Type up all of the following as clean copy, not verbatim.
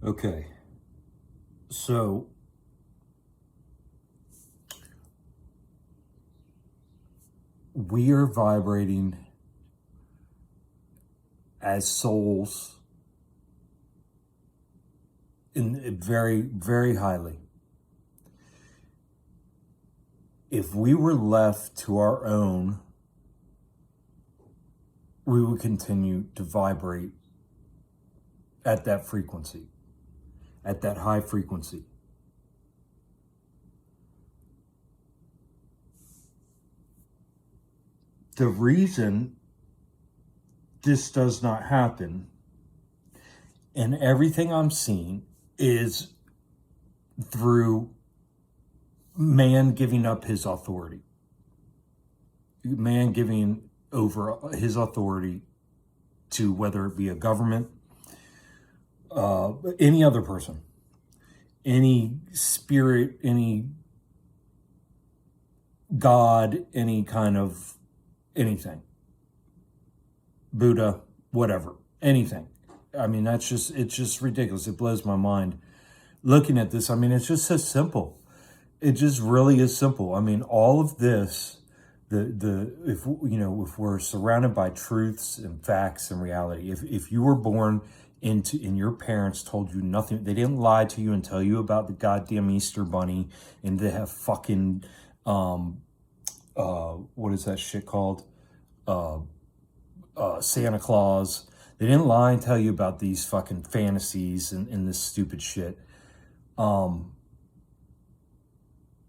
Okay, so we are vibrating as souls in very, very highly. If we were left to our own, we would continue to vibrate at that frequency, at that high frequency. The reason this does not happen, and everything I'm seeing, is through man giving up his authority. Man giving over his authority to whether it be a government, any other person, any spirit, any God, any kind of anything, Buddha, whatever, anything. I mean, it's just ridiculous. It blows my mind looking at this. I mean, it's just so simple. It just really is simple. I mean, all of this, if we're surrounded by truths and facts and reality, if you were born and your parents told you nothing, they didn't lie to you and tell you about the goddamn Easter Bunny and they have fucking what is that shit called? Santa Claus. They didn't lie and tell you about these fucking fantasies and this stupid shit.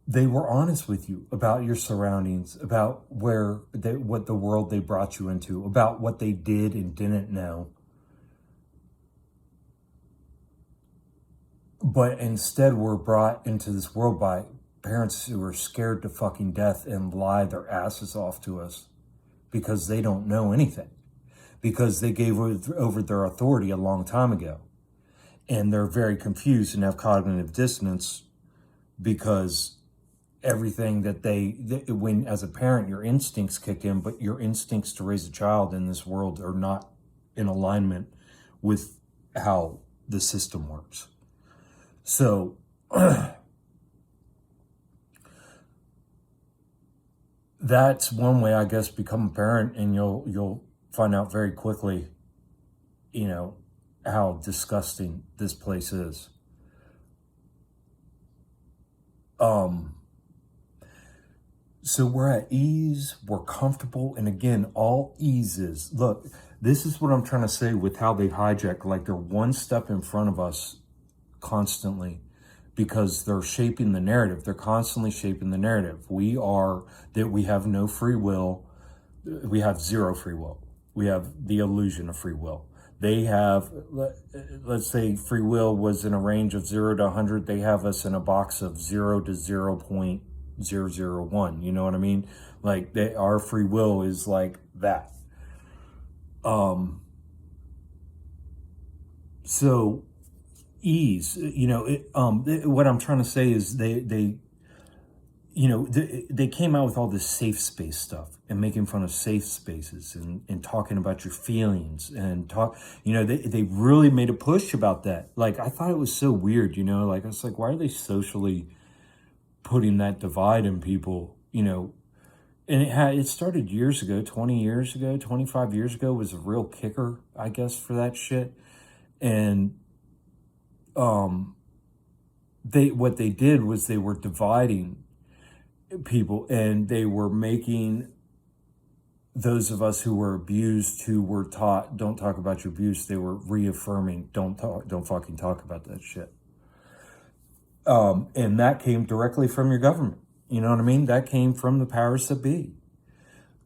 They were honest with you about your surroundings, about what the world they brought you into, about what they did and didn't know. But instead, we're brought into this world by parents who are scared to fucking death and lie their asses off to us because they don't know anything, because they gave over their authority a long time ago. And they're very confused and have cognitive dissonance because everything when as a parent, your instincts kick in, but your instincts to raise a child in this world are not in alignment with how the system works. So that's one way, I guess, become a parent, and you'll find out very quickly, how disgusting this place is. So we're at ease, we're comfortable, and again, all eases. Look, this is what I'm trying to say with how they hijack, like they're one step in front of us constantly because they're shaping the narrative. They're constantly shaping the narrative. We have no free will. We have zero free will. We have the illusion of free will. They have, let's say free will was in a range of 0 to 100. They have us in a box of 0 to 0.001. You know what I mean? Like our free will is like that. So ease, what I'm trying to say is they came out with all this safe space stuff and making fun of safe spaces and talking about your feelings and they really made a push about that. Like, I thought it was so weird, like, I was like, why are they socially putting that divide in people, and it started years ago, 20 years ago, 25 years ago was a real kicker, I guess, for that shit. And what they did was they were dividing people, and they were making those of us who were abused, who were taught, don't talk about your abuse, they were reaffirming, don't fucking talk about that shit. And that came directly from your government. You know what I mean? That came from the powers that be.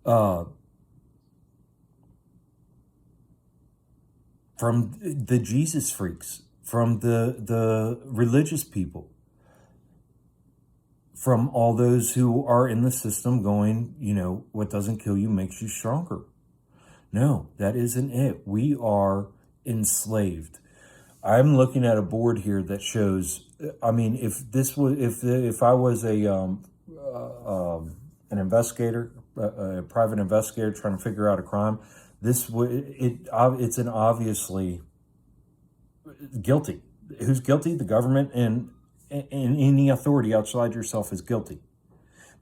From the Jesus freaks, from the religious people, from all those who are in the system going, what doesn't kill you makes you stronger. No, that isn't it. We are enslaved. I'm looking at a board here that shows, I mean, if I was an investigator, a private investigator trying to figure out a crime, it's an obviously guilty. Who's guilty? The government and any authority outside yourself is guilty.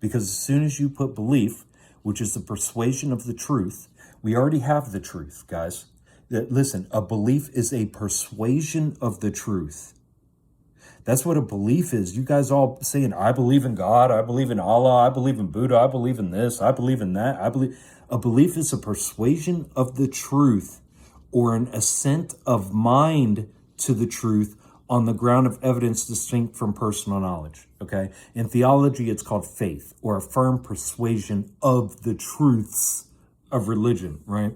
Because as soon as you put belief, which is the persuasion of the truth, we already have the truth, guys. Listen, a belief is a persuasion of the truth. That's what a belief is. You guys all saying, I believe in God, I believe in Allah, I believe in Buddha, I believe in this, I believe in that, I believe. A belief is a persuasion of the truth or an assent of mind to the truth on the ground of evidence distinct from personal knowledge, okay? In theology, it's called faith, or a firm persuasion of the truths of religion, right?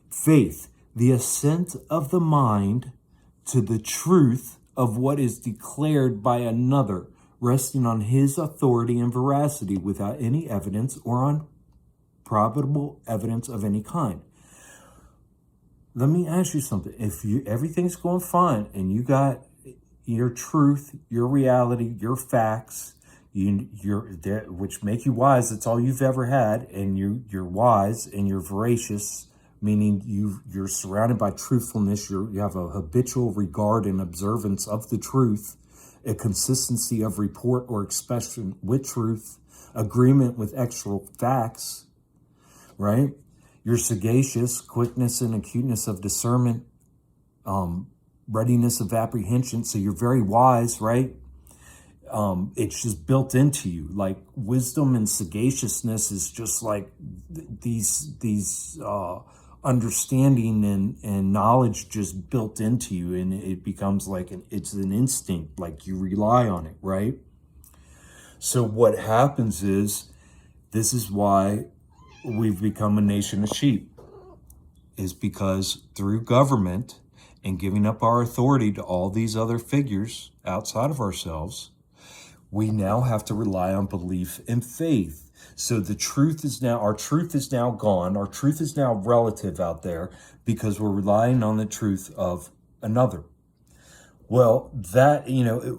Faith, the assent of the mind to the truth of what is declared by another, resting on his authority and veracity without any evidence or on probable evidence of any kind. Let me ask you something. If everything's going fine and you got your truth, your reality, your facts, you're there, which make you wise, that's all you've ever had, and you're wise and you're veracious, meaning you're surrounded by truthfulness, you have a habitual regard and observance of the truth, a consistency of report or expression with truth, agreement with actual facts, right? You're sagacious, quickness and acuteness of discernment, readiness of apprehension. So you're very wise, right? It's just built into you. Like wisdom and sagaciousness is just like these understanding and knowledge just built into you, and it becomes like it's an instinct, like you rely on it, right? So what happens is, this is why we've become a nation of sheep, is because through government and giving up our authority to all these other figures outside of ourselves, we now have to rely on belief and faith. So the truth is now, our truth is now gone. Our truth is now relative out there because we're relying on the truth of another. Well, that,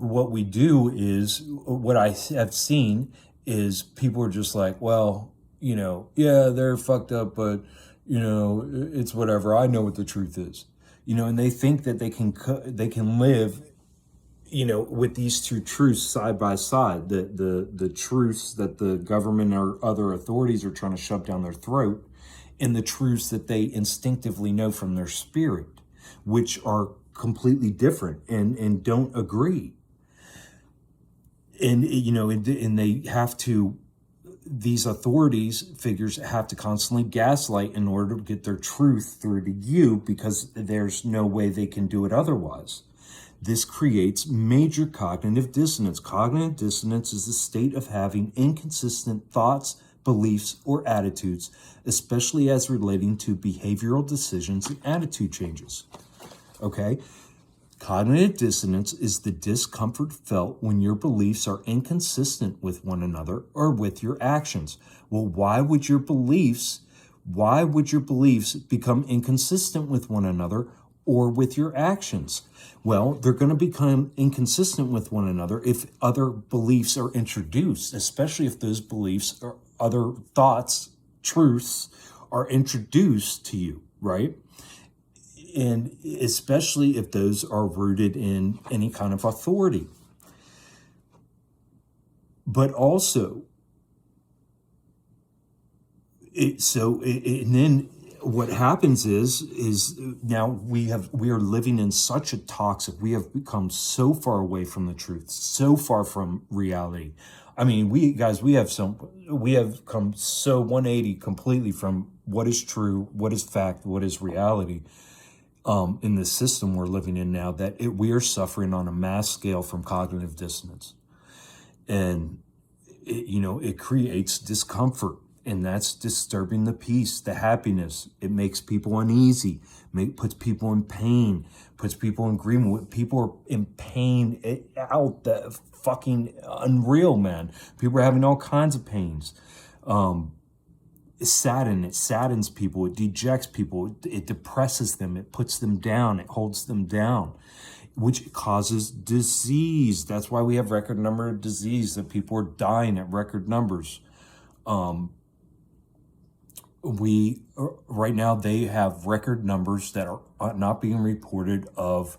what we do is, what I have seen is people are just like, well, yeah, they're fucked up, but, it's whatever. I know what the truth is, and they think that they can live, with these two truths side by side, the truths that the government or other authorities are trying to shove down their throat, and the truths that they instinctively know from their spirit, which are completely different and don't agree. And, and they have to, these authorities figures have to constantly gaslight in order to get their truth through to you, because there's no way they can do it otherwise. This creates major cognitive dissonance. Cognitive dissonance is the state of having inconsistent thoughts, beliefs, or attitudes, especially as relating to behavioral decisions and attitude changes. Okay? Cognitive dissonance is the discomfort felt when your beliefs are inconsistent with one another or with your actions. Well, why would your beliefs become inconsistent with one another or with your actions? Well, they're going to become inconsistent with one another if other beliefs are introduced, especially if those beliefs or other thoughts, truths are introduced to you, right? And especially if those are rooted in any kind of authority. But also, and then what happens is now we are living in such a toxic, we have become so far away from the truth, so far from reality. I mean, we have come so 180 completely from what is true, what is fact, what is reality, in the system we're living in now, that we are suffering on a mass scale from cognitive dissonance. And it creates discomfort. And that's disturbing the peace, the happiness. It makes people uneasy, puts people in pain, puts people in agreement. People are in pain out the fucking unreal, man. People are having all kinds of pains. It saddens people, it dejects people, it depresses them, it puts them down, it holds them down, which causes disease. That's why we have record number of disease, that people are dying at record numbers. Right now they have record numbers that are not being reported of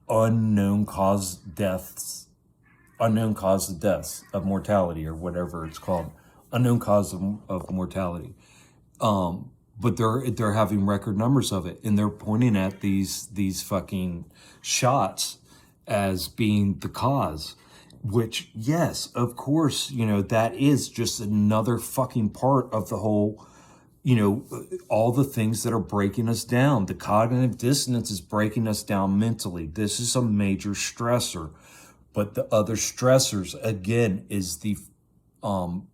unknown cause of deaths, of mortality, or whatever it's called, unknown cause of mortality. But they're having record numbers of it, and they're pointing at these fucking shots as being the cause. Which, yes, of course, that is just another fucking part of the whole, all the things that are breaking us down. The cognitive dissonance is breaking us down mentally. This is a major stressor. But the other stressors, again, is the all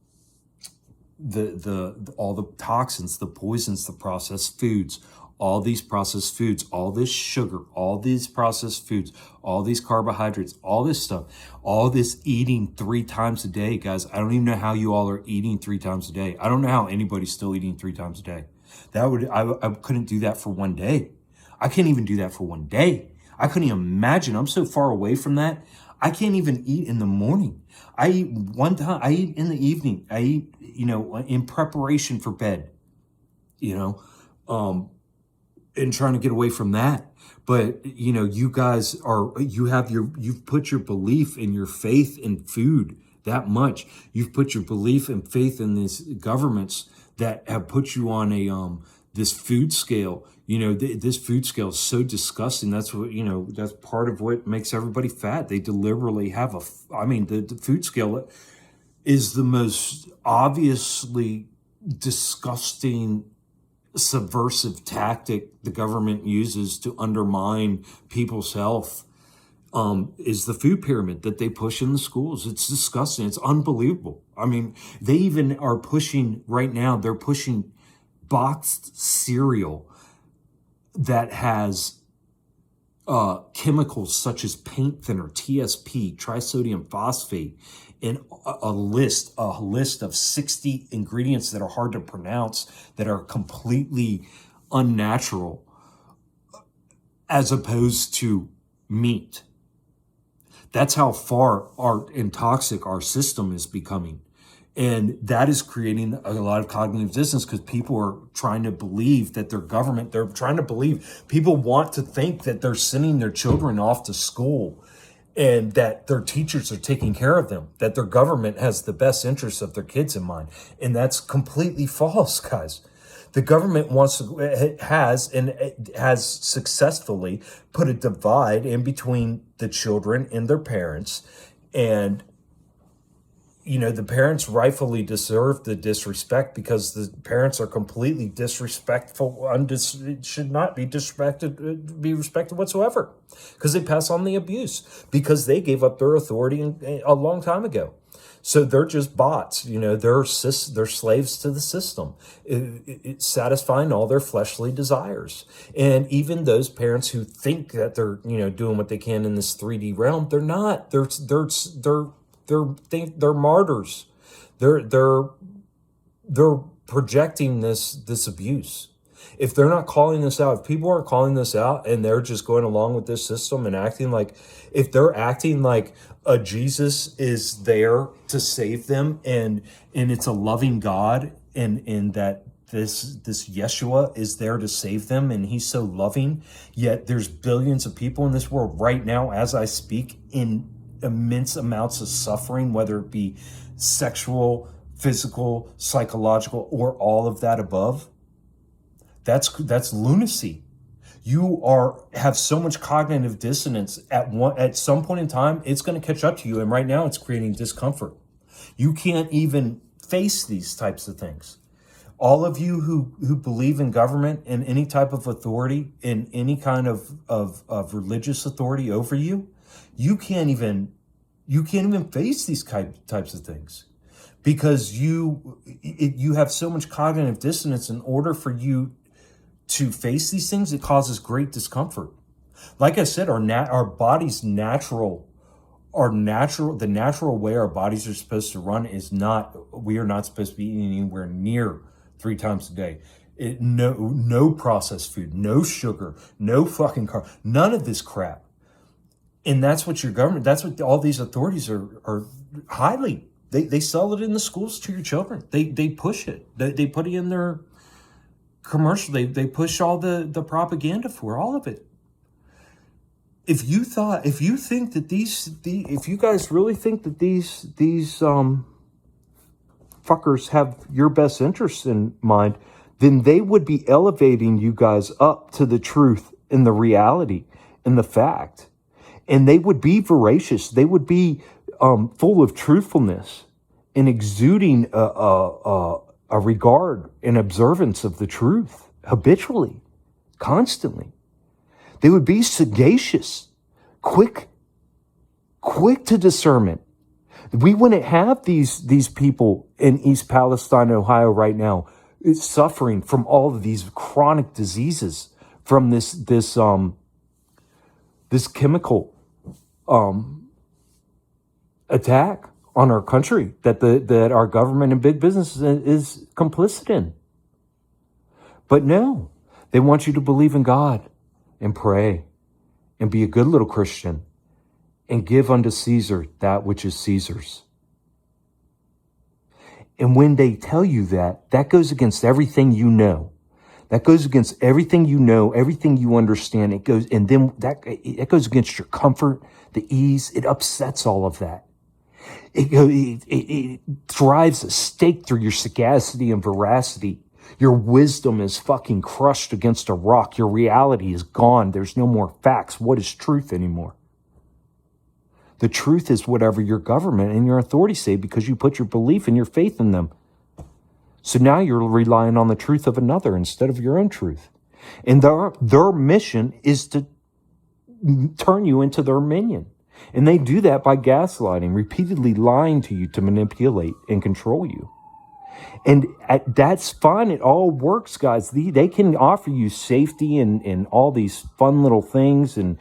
the toxins, the poisons, the processed foods, all these processed foods, all this sugar, all these processed foods, all these carbohydrates, all this stuff, all this eating 3 times a day, guys. I don't even know how you all are eating 3 times a day. I don't know how anybody's still eating 3 times a day. I couldn't do that for one day. I can't even do that for one day. I couldn't even imagine. I'm so far away from that. I can't even eat in the morning. I eat one time. I eat in the evening. I eat, in preparation for bed, and trying to get away from that. But, you guys you've put your belief and your faith in food that much. You've put your belief and faith in these governments that have put you on this food scale. This food scale is so disgusting. That's what, that's part of what makes everybody fat. They deliberately have the food scale is the most obviously disgusting, subversive tactic the government uses to undermine people's health. Is the food pyramid that they push in the schools. It's disgusting. It's unbelievable. They even are pushing right now, they're pushing boxed cereal that has chemicals such as paint thinner, TSP, trisodium phosphate, and a list of 60 ingredients that are hard to pronounce, that are completely unnatural, as opposed to meat. That's how far and toxic our system is becoming. And that is creating a lot of cognitive dissonance, because people are trying to believe that people want to think that they're sending their children off to school and that their teachers are taking care of them, that their government has the best interests of their kids in mind. And that's completely false, guys. The government has successfully put a divide in between the children and their parents. And the parents rightfully deserve the disrespect, because the parents are completely disrespectful, should not be be respected whatsoever, because they pass on the abuse, because they gave up their authority a long time ago. So they're just bots, they're slaves to the system, it's satisfying all their fleshly desires. And even those parents who think that they're, doing what they can in this 3D realm, they're not. They're martyrs. They're projecting this abuse. If they're not calling this out, if people aren't calling this out and they're just going along with this system and if they're acting like a Jesus is there to save them, and it's a loving God, and that this Yeshua is there to save them, and he's so loving, yet there's billions of people in this world right now as I speak in immense amounts of suffering, whether it be sexual, physical, psychological, or all of that above. That's lunacy. You have so much cognitive dissonance at some point in time, it's going to catch up to you. And right now it's creating discomfort. You can't even face these types of things. All of you who believe in government and any type of authority, in any kind of religious authority over you, you can't even face these types of things, because you have so much cognitive dissonance. In order for you to face these things, it causes great discomfort. Like I said, our body's the natural way our bodies are supposed to run is not. We are not supposed to be eating anywhere near 3 times a day. No processed food, no sugar, no fucking carb, none of this crap. And that's what your government, that's what all these authorities are highly, they sell it in the schools to your children. They push it. They put it in their commercial. They push all the propaganda for all of it. if you think that if you guys really think that these fuckers have your best interests in mind, then they would be elevating you guys up to the truth and the reality and the fact. And they would be voracious. They would be full of truthfulness and exuding a regard and observance of the truth habitually, constantly. They would be sagacious, quick to discernment. We wouldn't have these people in East Palestine, Ohio right now, suffering from all of these chronic diseases from this chemical attack on our country that our government and big business is complicit in. But no, they want you to believe in God and pray and be a good little Christian and give unto Caesar that which is Caesar's. And when they tell you that goes against everything you know. That goes against everything you know, everything you understand. It goes against your comfort, the ease. It upsets all of that. It drives a stake through your sagacity and veracity. Your wisdom is fucking crushed against a rock. Your reality is gone. There's no more facts. What is truth anymore? The truth is whatever your government and your authorities say because you put your belief and your faith in them. So now you're relying on the truth of another instead of your own truth. And their mission is to turn you into their minion. And they do that by gaslighting, repeatedly lying to you to manipulate and control you. And that's fine. It all works, guys. They can offer you safety and all these fun little things and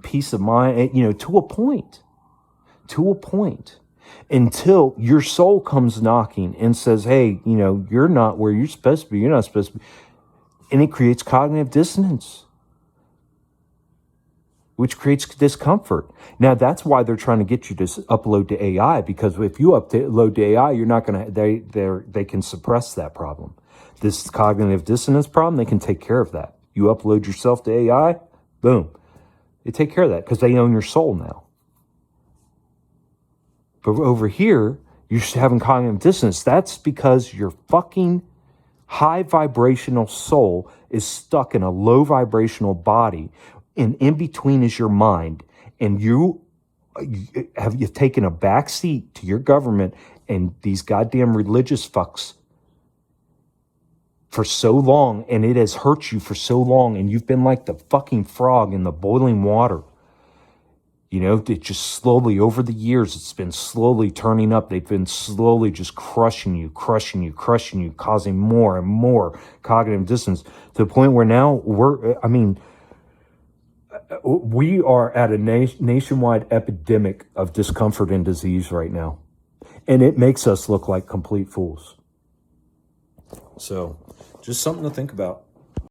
peace of mind, to a point, until your soul comes knocking and says, hey, you're not where you're supposed to be. You're not supposed to be. And it creates cognitive dissonance, which creates discomfort. Now, that's why they're trying to get you to upload to AI, because if you upload to AI, you're not going to, they can suppress that problem. This cognitive dissonance problem, they can take care of that. You upload yourself to AI, boom. They take care of that because they own your soul now. But over here, you're having cognitive dissonance. That's because your fucking high vibrational soul is stuck in a low vibrational body, and in between is your mind. And you've taken a back seat to your government and these goddamn religious fucks for so long, and it has hurt you for so long, and you've been like the fucking frog in the boiling water. It just slowly, over the years, it's been slowly turning up. They've been slowly just crushing you, causing more and more cognitive dissonance to the point where now we are at a nationwide epidemic of discomfort and disease right now. And it makes us look like complete fools. So, just something to think about.